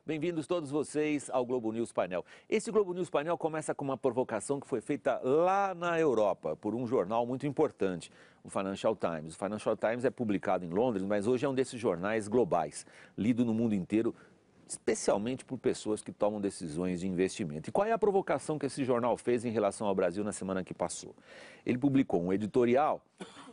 Bem-vindos todos vocês ao Globo News Painel. Esse Globo News Painel começa com uma provocação que foi feita lá na Europa por um jornal muito importante, o Financial Times. O Financial Times é publicado em Londres, mas hoje é um desses jornais globais, lido no mundo inteiro, especialmente por pessoas que tomam decisões de investimento. E qual é a provocação que esse jornal fez em relação ao Brasil na semana que passou? Ele publicou um editorial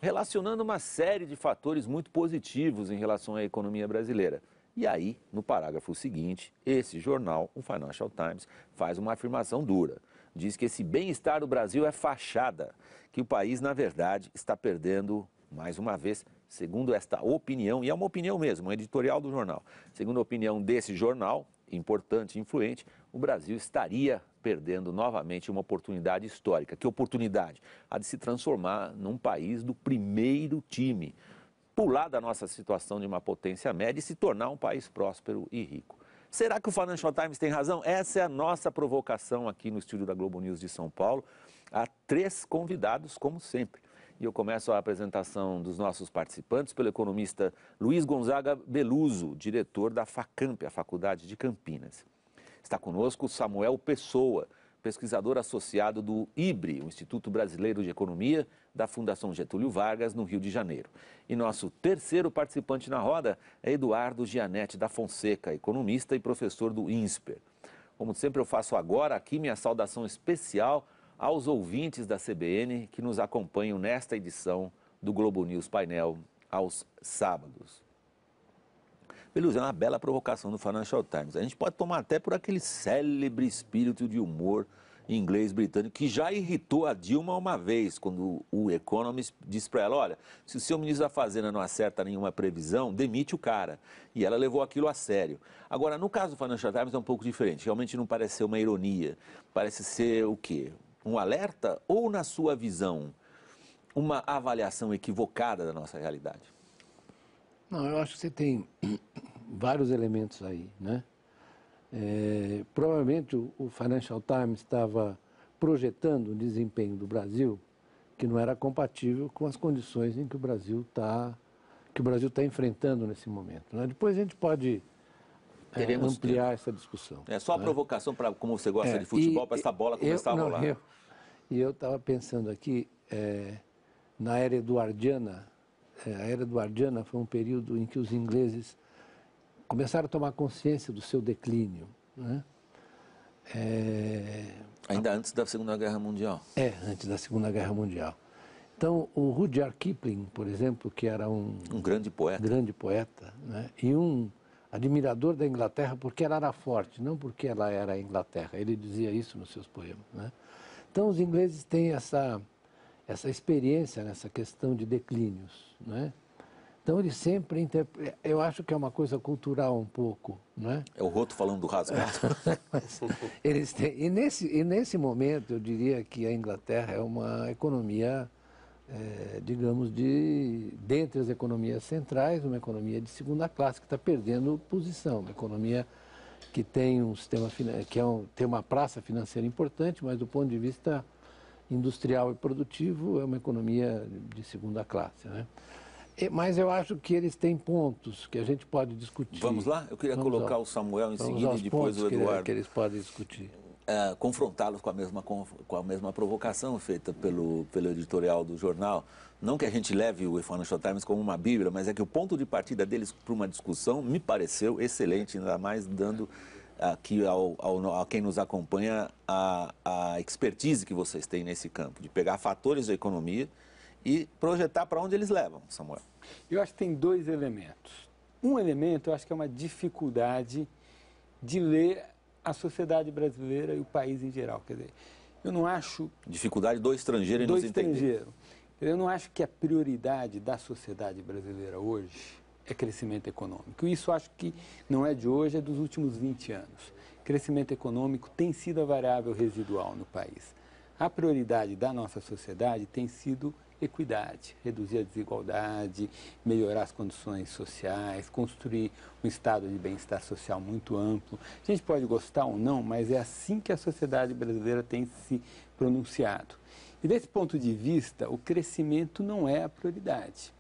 relacionando uma série de fatores muito positivos em relação à economia brasileira. E aí, no parágrafo seguinte, esse jornal, o Financial Times, faz uma afirmação dura. Diz que esse bem-estar do Brasil é fachada, que o país, na verdade, está perdendo, mais uma vez, segundo esta opinião, e é uma opinião mesmo, um editorial do jornal. Segundo a opinião desse jornal, importante e influente, o Brasil estaria perdendo novamente uma oportunidade histórica. Que oportunidade? A de se transformar num país do primeiro time, pular da nossa situação de uma potência média e se tornar um país próspero e rico. Será que o Financial Times tem razão? Essa é a nossa provocação aqui no estúdio da Globo News de São Paulo. Há 3 convidados, como sempre. E eu começo a apresentação dos nossos participantes pelo economista Luiz Gonzaga Beluso, diretor da FACAMP, a Faculdade de Campinas. Está conosco Samuel Pessoa, pesquisador associado do IBRE, o Instituto Brasileiro de Economia, da Fundação Getúlio Vargas, no Rio de Janeiro. E nosso terceiro participante na roda é Eduardo Gianetti da Fonseca, economista e professor do INSPER. Como sempre, eu faço agora aqui minha saudação especial aos ouvintes da CBN que nos acompanham nesta edição do Globo News Painel aos sábados. Beluso, é uma bela provocação do Financial Times. A gente pode tomar até por aquele célebre espírito de humor inglês britânico que já irritou a Dilma uma vez, quando o Economist disse para ela, olha, se o seu ministro da Fazenda não acerta nenhuma previsão, demite o cara. E ela levou aquilo a sério. Agora, no caso do Financial Times é um pouco diferente. Realmente não parece ser uma ironia. Parece ser o quê? Um alerta ou, na sua visão, uma avaliação equivocada da nossa realidade? Não, eu acho que você tem vários elementos aí, né? Provavelmente o Financial Times estava projetando um desempenho do Brasil que não era compatível com as condições em que o Brasil está enfrentando nesse momento, né? Depois a gente pode ampliar essa discussão. É só a né? provocação para, como você gosta de futebol, para essa bola começar a rolar. Eu estava pensando aqui, na era eduardiana. A era eduardiana foi um período em que os ingleses começaram a tomar consciência do seu declínio, né? Ainda antes da Segunda Guerra Mundial. Antes da Segunda Guerra Mundial. Então, o Rudyard Kipling, por exemplo, que era um grande poeta, né? E um admirador da Inglaterra porque ela era forte, não porque ela era a Inglaterra. Ele dizia isso nos seus poemas, né? Então, os ingleses têm essa experiência nessa questão de declínios, né? Então eles sempre eu acho que é uma coisa cultural um pouco, né? É o Roto falando do rasgado. Mas eles têm, e nesse momento eu diria que a Inglaterra é uma economia, digamos, dentre as economias centrais, uma economia de segunda classe que está perdendo posição, uma economia que tem um sistema tem uma praça financeira importante, mas do ponto de vista industrial e produtivo é uma economia de segunda classe, né? Mas eu acho que eles têm pontos que a gente pode discutir. Vamos lá? Eu queria colocar o Samuel em seguida e depois o Eduardo. Que eles podem discutir. Confrontá-los com a mesma provocação feita pelo editorial do jornal. Não que a gente leve o Financial Times como uma bíblia, mas é que o ponto de partida deles para uma discussão me pareceu excelente, ainda mais dando aqui a quem nos acompanha a expertise que vocês têm nesse campo, de pegar fatores da economia e projetar para onde eles levam, Samuel. Eu acho que tem 2 elementos. Um elemento, eu acho que é uma dificuldade de ler a sociedade brasileira e o país em geral. Quer dizer, eu não acho... Dificuldade do estrangeiro em nos entender. Eu não acho que a prioridade da sociedade brasileira hoje é crescimento econômico. Isso acho que não é de hoje, é dos últimos 20 anos. Crescimento econômico tem sido a variável residual no país. A prioridade da nossa sociedade tem sido equidade, reduzir a desigualdade, melhorar as condições sociais, construir um estado de bem-estar social muito amplo. A gente pode gostar ou não, mas é assim que a sociedade brasileira tem se pronunciado. E desse ponto de vista, o crescimento não é a prioridade.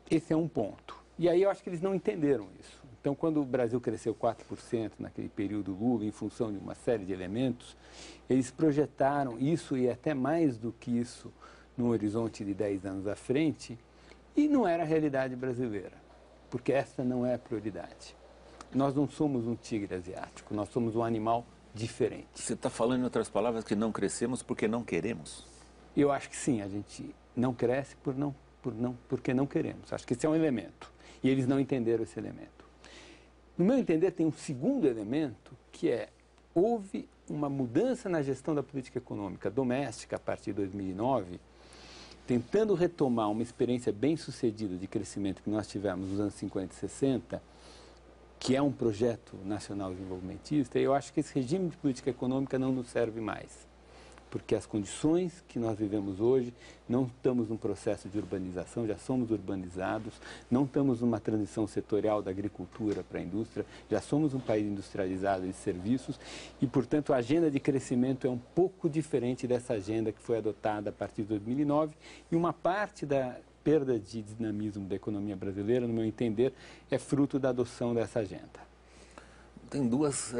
Esse é um ponto. E aí eu acho que eles não entenderam isso. Então, quando o Brasil cresceu 4% naquele período Lula, em função de uma série de elementos, eles projetaram isso e até mais do que isso no horizonte de 10 anos à frente, e não era a realidade brasileira, porque essa não é a prioridade. Nós não somos um tigre asiático, nós somos um animal diferente. Você está falando, em outras palavras, que não crescemos porque não queremos? Eu acho que sim, a gente não cresce porque não queremos. Acho que esse é um elemento, e eles não entenderam esse elemento. No meu entender, tem um segundo elemento, que é, houve uma mudança na gestão da política econômica doméstica a partir de 2009, tentando retomar uma experiência bem-sucedida de crescimento que nós tivemos nos anos 50 e 60, que é um projeto nacional desenvolvimentista. E eu acho que esse regime de política econômica não nos serve mais, porque as condições que nós vivemos hoje, não estamos num processo de urbanização, já somos urbanizados, não estamos numa transição setorial da agricultura para a indústria, já somos um país industrializado de serviços e, portanto, a agenda de crescimento é um pouco diferente dessa agenda que foi adotada a partir de 2009 e uma parte da perda de dinamismo da economia brasileira, no meu entender, é fruto da adoção dessa agenda. Tem duas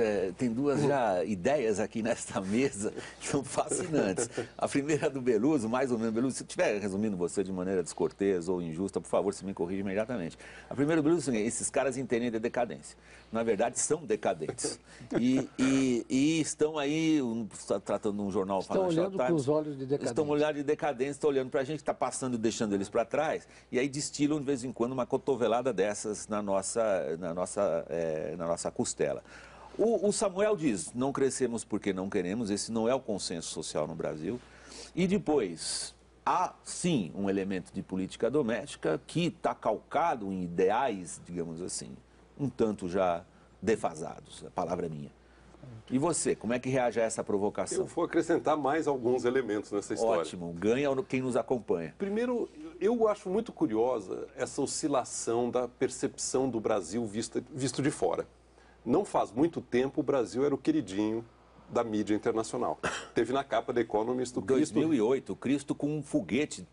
já ideias aqui nesta mesa que são fascinantes. A primeira do Beluso, mais ou menos, Beluso, se eu estiver resumindo você de maneira descortês ou injusta, por favor, você me corrija imediatamente. A primeira do Beluso é esses caras entendem de decadência. Na verdade, são decadentes. E estão aí, tratando de um jornal Financial Times. Estão olhando com os olhos de decadência. Estão olhando de decadência, estão olhando para a gente que está passando e deixando eles para trás, e aí destilam de vez em quando uma cotovelada dessas na nossa costela. O Samuel diz, não crescemos porque não queremos, esse não é o consenso social no Brasil. E depois, há sim um elemento de política doméstica que está calcado em ideais, digamos assim, um tanto já defasados, a palavra é minha. E você, como é que reage a essa provocação? Eu vou acrescentar mais alguns elementos nessa história. Ótimo, ganha quem nos acompanha. Primeiro, eu acho muito curiosa essa oscilação da percepção do Brasil visto de fora. Não faz muito tempo o Brasil era o queridinho da mídia internacional. Teve na capa da Economist o Cristo... 2008, o Cristo com um foguete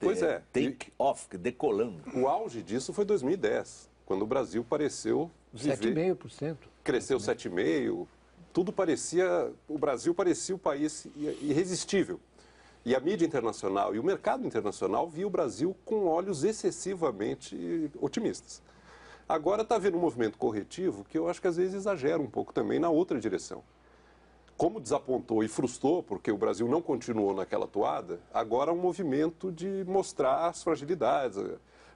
take off, decolando. O auge disso foi 2010, quando o Brasil pareceu viver... 7,5%. Cresceu 7,5%. Tudo parecia... O Brasil parecia o país irresistível. E a mídia internacional e o mercado internacional via o Brasil com olhos excessivamente otimistas. Agora está havendo um movimento corretivo que eu acho que às vezes exagera um pouco também na outra direção. Como desapontou e frustrou, porque o Brasil não continuou naquela toada, agora há um movimento de mostrar as fragilidades,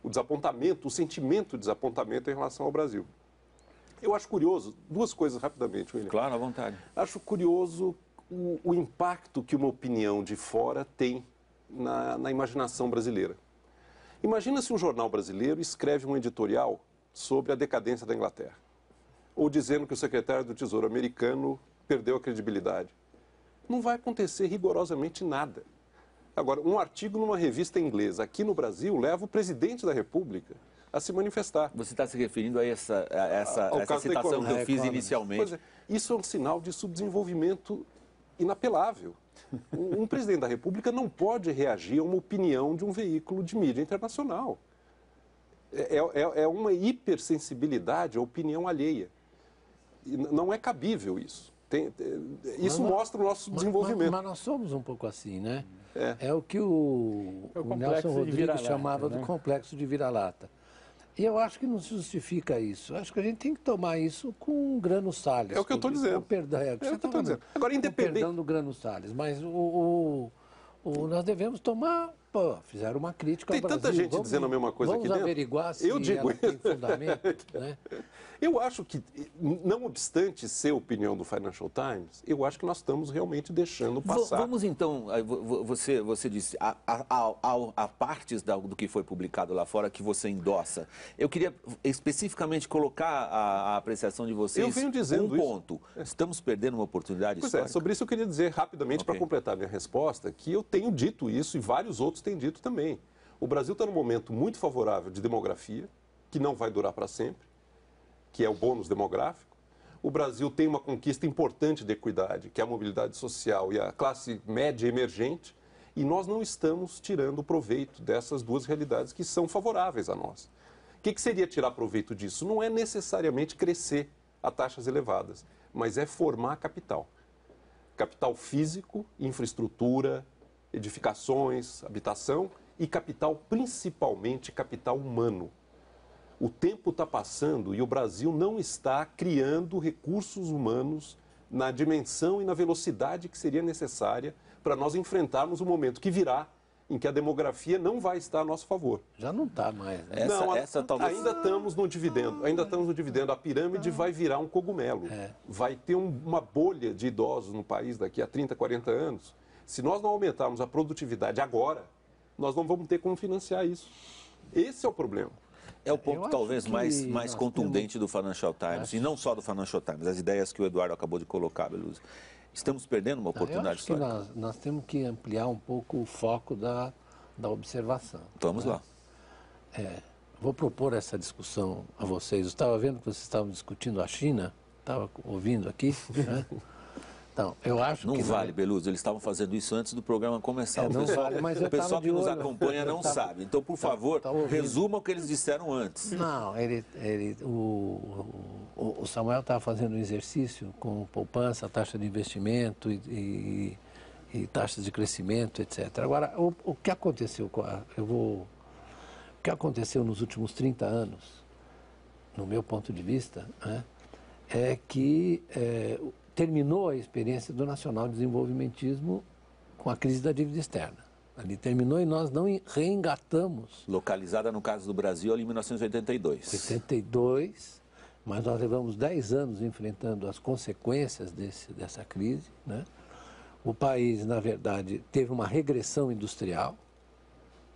o desapontamento, o sentimento de desapontamento em relação ao Brasil. Eu acho curioso, duas coisas rapidamente, William. Claro, à vontade. Acho curioso o impacto que uma opinião de fora tem na imaginação brasileira. Imagina se um jornal brasileiro escreve um editorial sobre a decadência da Inglaterra, ou dizendo que o secretário do Tesouro americano perdeu a credibilidade. Não vai acontecer rigorosamente nada. Agora, um artigo numa revista inglesa aqui no Brasil leva o presidente da República a se manifestar. Você está se referindo a essa citação que eu fiz inicialmente. Pois é, isso é um sinal de subdesenvolvimento inapelável. Um presidente da República não pode reagir a uma opinião de um veículo de mídia internacional. É uma hipersensibilidade à opinião alheia. E não é cabível isso. Isso mostra o nosso desenvolvimento. Mas nós somos um pouco assim, né? É o que o Nelson Rodrigues chamava do complexo de vira-lata. E eu acho que não se justifica isso. Acho que a gente tem que tomar isso com Grano Salles. É o que eu estou dizendo. Perdão, é o que você está dizendo. Agora, independente... Perdão do Grano Salles. Mas nós devemos tomar... Pô, fizeram uma crítica ao Brasil. Tem tanta gente dizendo a mesma coisa aqui dentro. Vamos averiguar se ela tem fundamento, né? Eu acho que, não obstante ser a opinião do Financial Times, eu acho que nós estamos realmente deixando passar. Vamos então, você disse, há partes do que foi publicado lá fora que você endossa. Eu queria especificamente colocar a apreciação de vocês. Eu venho dizendo ponto. Estamos perdendo uma oportunidade histórica. Sobre isso eu queria dizer rapidamente, para completar minha resposta, que eu tenho dito isso e vários outros têm dito também. O Brasil está num momento muito favorável de demografia, que não vai durar para sempre, que é o bônus demográfico. O Brasil tem uma conquista importante de equidade, que é a mobilidade social e a classe média emergente, e nós não estamos tirando proveito dessas duas realidades que são favoráveis a nós. que seria tirar proveito disso? Não é necessariamente crescer a taxas elevadas, mas é formar capital. Capital físico, infraestrutura, edificações, habitação e capital, principalmente capital humano. O tempo está passando e o Brasil não está criando recursos humanos na dimensão e na velocidade que seria necessária para nós enfrentarmos o momento que virá em que a demografia não vai estar a nosso favor. Já não está mais. Né? Essa talvez... Ainda estamos no dividendo, A pirâmide vai virar um cogumelo. Vai ter uma bolha de idosos no país daqui a 30, 40 anos. Se nós não aumentarmos a produtividade agora, nós não vamos ter como financiar isso. Esse é o problema. É o ponto talvez mais contundente do Financial Times, e não só do Financial Times, as ideias que o Eduardo acabou de colocar, Beluso. Estamos perdendo uma oportunidade histórica. Nós temos que ampliar um pouco o foco da observação. Vamos lá. Vou propor essa discussão a vocês. Eu estava vendo que vocês estavam discutindo a China, estava ouvindo aqui, né? Então, eu acho não que... vale, Beluso, eles estavam fazendo isso antes do programa começar. Não vale, mas o pessoal que nos acompanha não sabe. Então, por favor, resuma o que eles disseram antes. Não, o Samuel estava fazendo um exercício com poupança, taxa de investimento e taxas de crescimento, etc. Agora, o que aconteceu o que aconteceu nos últimos 30 anos, no meu ponto de vista, né, é que terminou a experiência do nacional-desenvolvimentismo com a crise da dívida externa. Ali terminou e nós não reengatamos. Localizada, no caso do Brasil, ali em 1982. 82, mas nós levamos 10 anos enfrentando as consequências dessa crise, né? O país, na verdade, teve uma regressão industrial,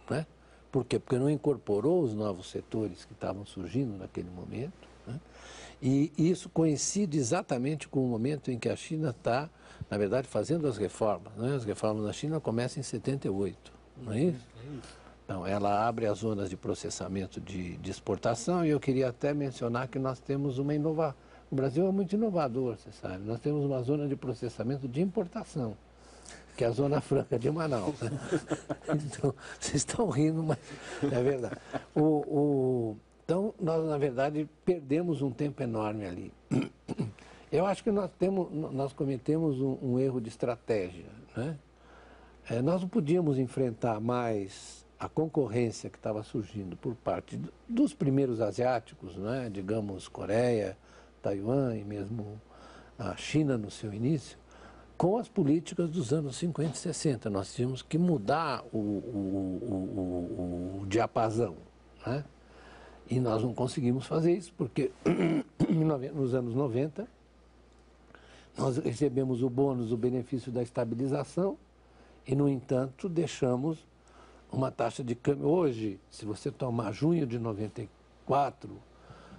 né? Por quê? Porque não incorporou os novos setores que estavam surgindo naquele momento, né? E isso coincide exatamente com o momento em que a China está, na verdade, fazendo as reformas, né? As reformas na China começam em 78, não é isso? Então, ela abre as zonas de processamento de exportação e eu queria até mencionar que nós temos uma inovação. O Brasil é muito inovador, você sabe. Nós temos uma zona de processamento de importação, que é a Zona Franca de Manaus. Né? Então, vocês estão rindo, mas é verdade. Então, nós, na verdade, perdemos um tempo enorme ali. Eu acho que nós cometemos um erro de estratégia, né? Nós não podíamos enfrentar mais a concorrência que estava surgindo por parte dos primeiros asiáticos, né? Digamos, Coreia, Taiwan e mesmo a China no seu início, com as políticas dos anos 50 e 60. Nós tínhamos que mudar o diapasão, né? E nós não conseguimos fazer isso, porque nos anos 90, nós recebemos o bônus, o benefício da estabilização, e, no entanto, deixamos uma taxa de câmbio. Hoje, se você tomar junho de 94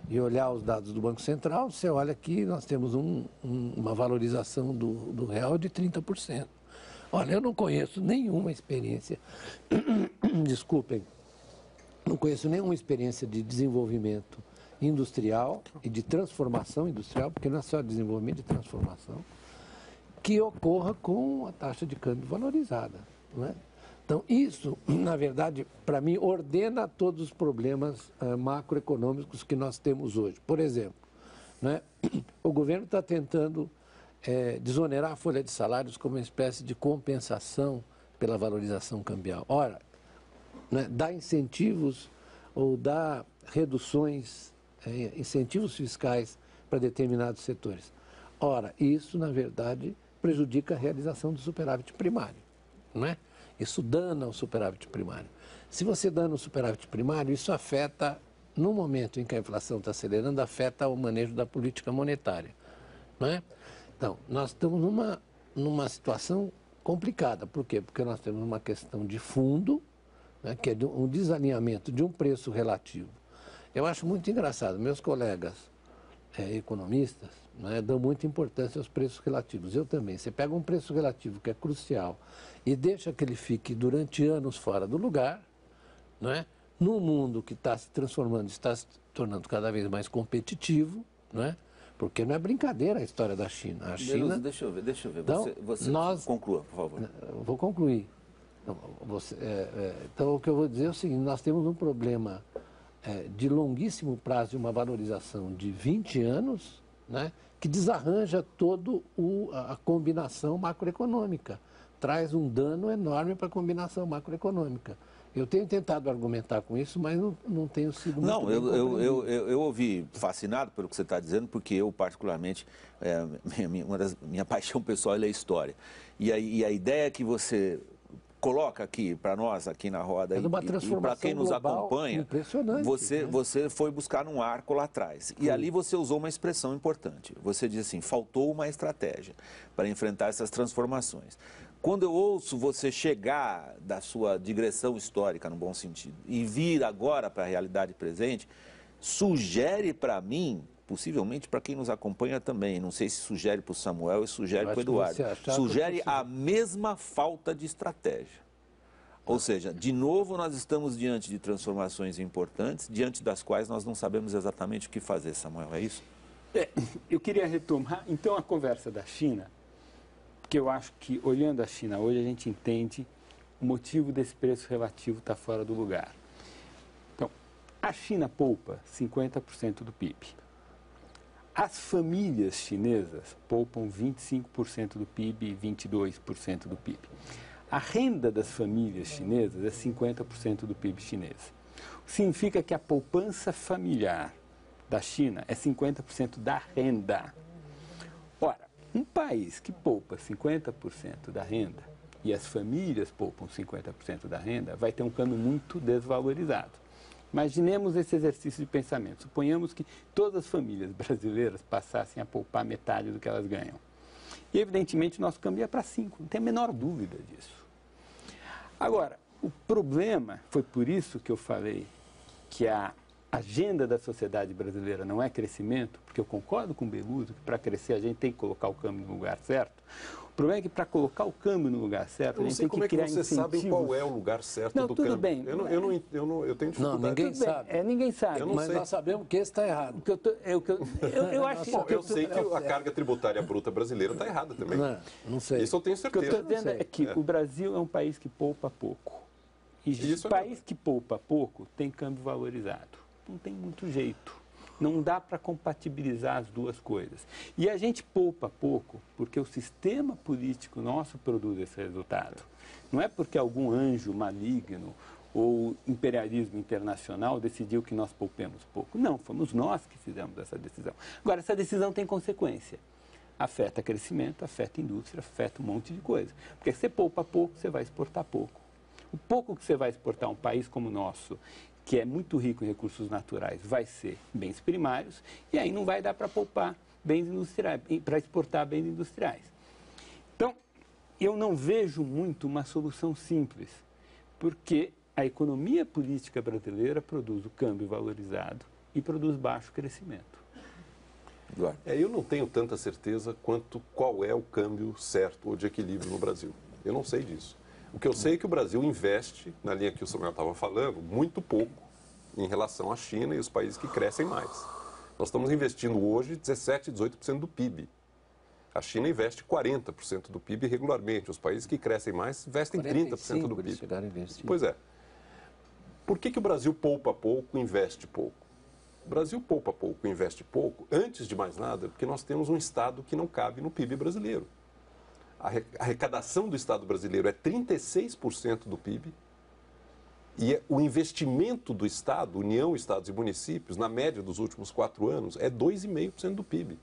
e olhar os dados do Banco Central, você olha aqui, nós temos uma valorização do real de 30%. Olha, eu não conheço nenhuma experiência, desculpem, não conheço nenhuma experiência de desenvolvimento industrial e de transformação industrial, porque não é só desenvolvimento de transformação, que ocorra com a taxa de câmbio valorizada, não é? Então, isso, na verdade, para mim, ordena todos os problemas macroeconômicos que nós temos hoje. Por exemplo, né, o governo está tentando desonerar a folha de salários como uma espécie de compensação pela valorização cambial. Ora, né, dá incentivos ou dá reduções, incentivos fiscais para determinados setores. Ora, isso, na verdade, prejudica a realização do superávit primário, não é? Isso dana o superávit primário. Se você dana o superávit primário, isso afeta, no momento em que a inflação está acelerando, afeta o manejo da política monetária, não é? Então, nós estamos numa situação complicada. Por quê? Porque nós temos uma questão de fundo, né, que é um desalinhamento de um preço relativo. Eu acho muito engraçado, meus colegas economistas, né, dão muita importância aos preços relativos. Eu também. Você pega um preço relativo que é crucial e deixa que ele fique durante anos fora do lugar, não é? Num mundo que está se transformando, está se tornando cada vez mais competitivo, não é? Porque não é brincadeira a história da China. A China... Deixa eu ver. Então, você conclua, por favor. Vou concluir. Então, o que eu vou dizer é o seguinte, nós temos um problema de longuíssimo prazo, de uma valorização de 20 anos, né, que desarranja toda a combinação macroeconômica, traz um dano enorme para a combinação macroeconômica. Eu tenho tentado argumentar com isso, mas não tenho sido muito Não, bem compreendido. eu ouvi fascinado pelo que você está dizendo, porque eu, particularmente, minha paixão pessoal é a história. E a ideia que você coloca aqui para nós, aqui na roda, uma e para quem nos acompanha, impressionante, né? você foi buscar um arco lá atrás. E ali você usou uma expressão importante. Você diz assim, faltou uma estratégia para enfrentar essas transformações. Quando eu ouço você chegar da sua digressão histórica, no bom sentido, e vir agora para a realidade presente, sugere para mim, possivelmente para quem nos acompanha também, não sei se sugere para o Samuel e sugere para o Eduardo, sugere a mesma falta de estratégia. Ou seja, de novo nós estamos diante de transformações importantes, diante das quais nós não sabemos exatamente o que fazer, Samuel, é isso? Eu queria retomar, então, a conversa da China, porque eu acho que, olhando a China hoje, a gente entende o motivo desse preço relativo estar fora do lugar. Então, a China poupa 50% do PIB. As famílias chinesas poupam 25% do PIB e 22% do PIB. A renda das famílias chinesas é 50% do PIB chinês. Significa que a poupança familiar da China é 50% da renda. Ora, um país que poupa 50% da renda e as famílias poupam 50% da renda vai ter um câmbio muito desvalorizado. Imaginemos esse exercício de pensamento. Suponhamos que todas as famílias brasileiras passassem a poupar metade do que elas ganham. E, evidentemente, o nosso câmbio ia para 5, não tem a menor dúvida disso. Agora, o problema, foi por isso que eu falei que a agenda da sociedade brasileira não é crescimento, porque eu concordo com o Beluso que para crescer a gente tem que colocar o câmbio no lugar certo. O problema é que para colocar o câmbio no lugar certo, a gente tem que criar incentivos. Como é que vocês sabem qual é o lugar certo do câmbio? Tudo bem. Eu tenho dificuldade. Não, ninguém sabe. Ninguém sabe. Mas nós sabemos que esse está errado. Eu acho Bom, eu sei que a carga tributária bruta brasileira está errada também. Não sei. Isso eu tenho O que certeza. eu estou dizendo é que o Brasil é um país que poupa pouco. E Isso o país que poupa pouco tem câmbio valorizado. Não tem muito jeito. Não dá para compatibilizar as duas coisas. E a gente poupa pouco porque o sistema político nosso produz esse resultado. Não é porque algum anjo maligno ou imperialismo internacional decidiu que nós poupemos pouco. Não, fomos nós que fizemos essa decisão. Agora, essa decisão tem consequência. Afeta crescimento, afeta indústria, afeta um monte de coisa. Porque se você poupa pouco, você vai exportar pouco. O pouco que você vai exportar um país como o nosso, que é muito rico em recursos naturais, vai ser bens primários, e aí não vai dar para poupar bens industriais, para exportar bens industriais. Então, eu não vejo muito uma solução simples, porque a economia política brasileira produz o câmbio valorizado e produz baixo crescimento. Eu não tenho tanta certeza quanto qual é o câmbio certo ou de equilíbrio no Brasil. Eu não sei disso. O que eu sei é que o Brasil investe, na linha que o Samuel estava falando, muito pouco em relação à China e os países que crescem mais. Nós estamos investindo hoje 17%, 18% do PIB. A China investe 40% do PIB regularmente. Os países que crescem mais investem 30% do PIB. Pois é. Por que o Brasil poupa pouco e investe pouco? O Brasil poupa pouco e investe pouco, antes de mais nada, porque nós temos um Estado que não cabe no PIB brasileiro. A arrecadação do Estado brasileiro é 36% do PIB e o investimento do Estado, União, Estados e Municípios, na média dos últimos 4 anos, é 2,5% do PIB.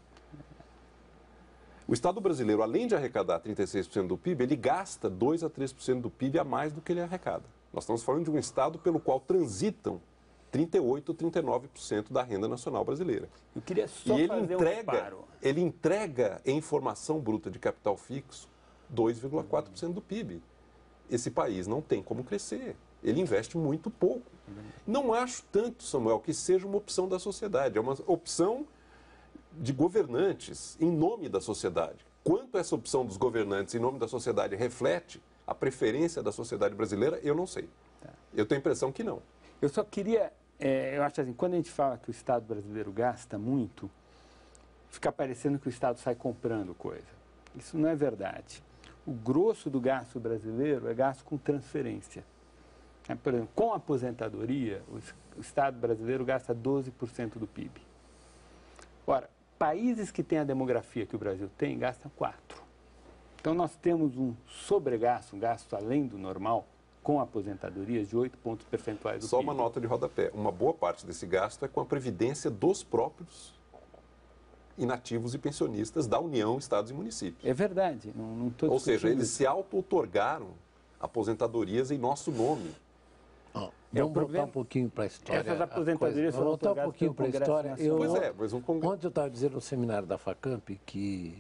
O Estado brasileiro, além de arrecadar 36% do PIB, ele gasta 2 a 3% do PIB a mais do que ele arrecada. Nós estamos falando de um Estado pelo qual transitam 38% ou 39% da renda nacional brasileira. Eu queria só fazer um reparo. Ele entrega em formação bruta de capital fixo 2,4% do PIB. Esse país não tem como crescer. Ele investe muito pouco. Não acho tanto, Samuel, que seja uma opção da sociedade. É uma opção de governantes em nome da sociedade. Quanto essa opção dos governantes em nome da sociedade reflete a preferência da sociedade brasileira, eu não sei. Eu tenho a impressão que não. Eu só queria... eu acho assim, quando a gente fala que o Estado brasileiro gasta muito, fica parecendo que o Estado sai comprando coisa. Isso não é verdade. O grosso do gasto brasileiro é gasto com transferência. Por exemplo, com a aposentadoria, Estado brasileiro gasta 12% do PIB. Ora, países que têm a demografia que o Brasil tem, gastam 4%. Então, nós temos um sobregasto, um gasto além do normal, com aposentadorias de 8 pontos percentuais do Só PIB. uma nota de rodapé. Uma boa parte desse gasto é com a previdência dos próprios inativos e pensionistas da União, estados e municípios. É verdade. Não estou Ou seja, discutindo eles isso. se auto-otorgaram aposentadorias em nosso nome. Vamos voltar um pouquinho para a história. Essas aposentadorias foram Vamos voltar um otorgadas pouquinho para a pelo história. Congresso Nacional. Pois é, mas Ontem eu estava dizendo no seminário da FACAMP, que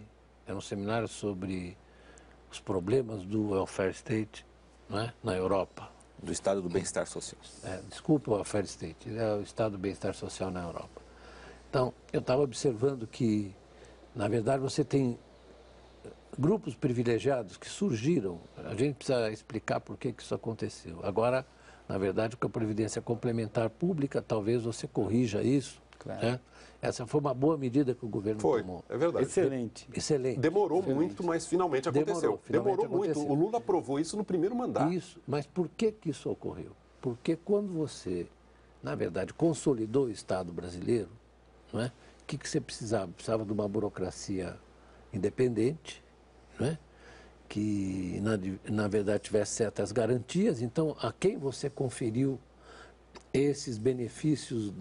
era um seminário sobre os problemas do welfare state, né, na Europa. Do estado do bem-estar social. Desculpa o welfare state, é o estado do bem-estar social na Europa. Então, eu estava observando que, na verdade, você tem grupos privilegiados que surgiram. A gente precisa explicar por que isso aconteceu. Agora, na verdade, com a Previdência Complementar Pública, talvez você corrija isso. Claro. Né? Essa foi uma boa medida que o governo foi, tomou. é verdade. Excelente. Excelente. Demorou muito, mas finalmente aconteceu. Demorou muito. aconteceu. O Lula aprovou isso no primeiro mandato. Isso, mas por que isso ocorreu? Porque quando você, na verdade, consolidou o Estado brasileiro, não é? O que você precisava? Precisava de uma burocracia independente, não é? Que, na verdade, tivesse certas garantias. Então, a quem você conferiu esses benefícios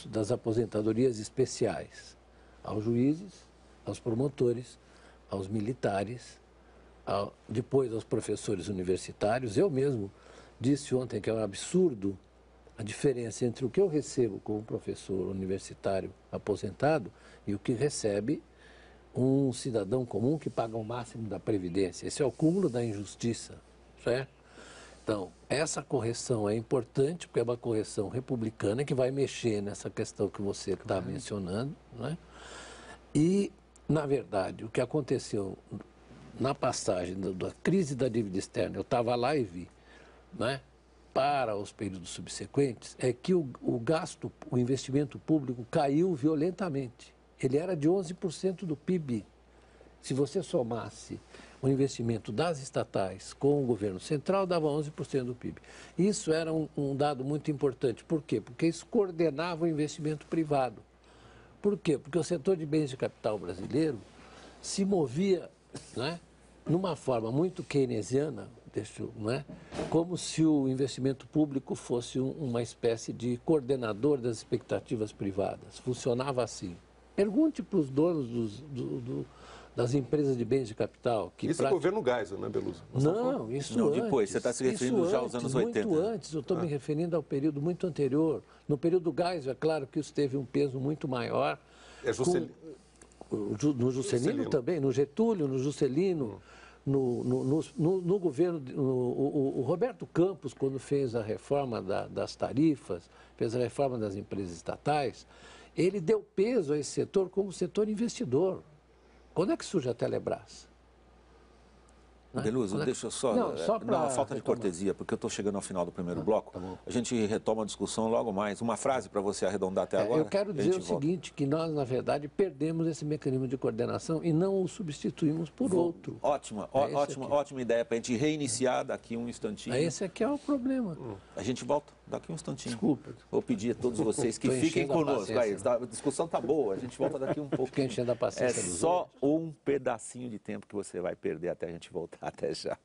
das aposentadorias especiais? Aos juízes, aos promotores, aos militares, depois aos professores universitários. Eu mesmo disse ontem que é um absurdo a diferença entre o que eu recebo como professor universitário aposentado e o que recebe um cidadão comum que paga o máximo da Previdência. Esse é o cúmulo da injustiça, certo? Então, essa correção é importante, porque é uma correção republicana que vai mexer nessa questão que você está mencionando, né? E, na verdade, o que aconteceu na passagem da crise da dívida externa, eu estava lá e vi, né? Para os períodos subsequentes, é que o gasto, o investimento público caiu violentamente. Ele era de 11% do PIB. Se você somasse o investimento das estatais com o governo central, dava 11% do PIB. Isso era um dado muito importante. Por quê? Porque isso coordenava o investimento privado. Por quê? Porque o setor de bens de capital brasileiro se movia, né, numa forma muito keynesiana, né, como se o investimento público fosse uma espécie de coordenador das expectativas privadas. Funcionava assim. Pergunte para os donos das empresas de bens de capital. Isso é governo Geisel, né, Beluso? Não, isso não, antes. Depois, você está se referindo já aos anos 80. Muito antes, eu estou me referindo ao período muito anterior. No período Geisel, é claro que isso teve um peso muito maior. É Juscelino. No Juscelino também, no Getúlio, no Juscelino, no governo, o Roberto Campos, quando fez a reforma das tarifas, fez a reforma das empresas estatais, ele deu peso a esse setor como setor investidor. Quando é que surge a Telebrás? Beluso, deixa eu só... Não, só pra uma falta de retomar. cortesia, porque eu estou chegando ao final do primeiro bloco. Tá bom. A gente retoma a discussão logo mais. Uma frase para você arredondar até agora. Eu quero e a dizer gente o volta. seguinte, que nós, na verdade, perdemos esse mecanismo de coordenação e não o substituímos por outro. Ótima, esse ótima ideia para a gente reiniciar daqui um instantinho. Esse aqui é o problema. A gente volta daqui um instantinho. Desculpa. Vou pedir a todos vocês que Tô fiquem enchendo a conosco. paciência. Aí, a discussão tá boa, a gente volta daqui um pouco. Fiquei enchendo a É paciência dos só um pedacinho de tempo que você vai perder até a gente voltar. Até já.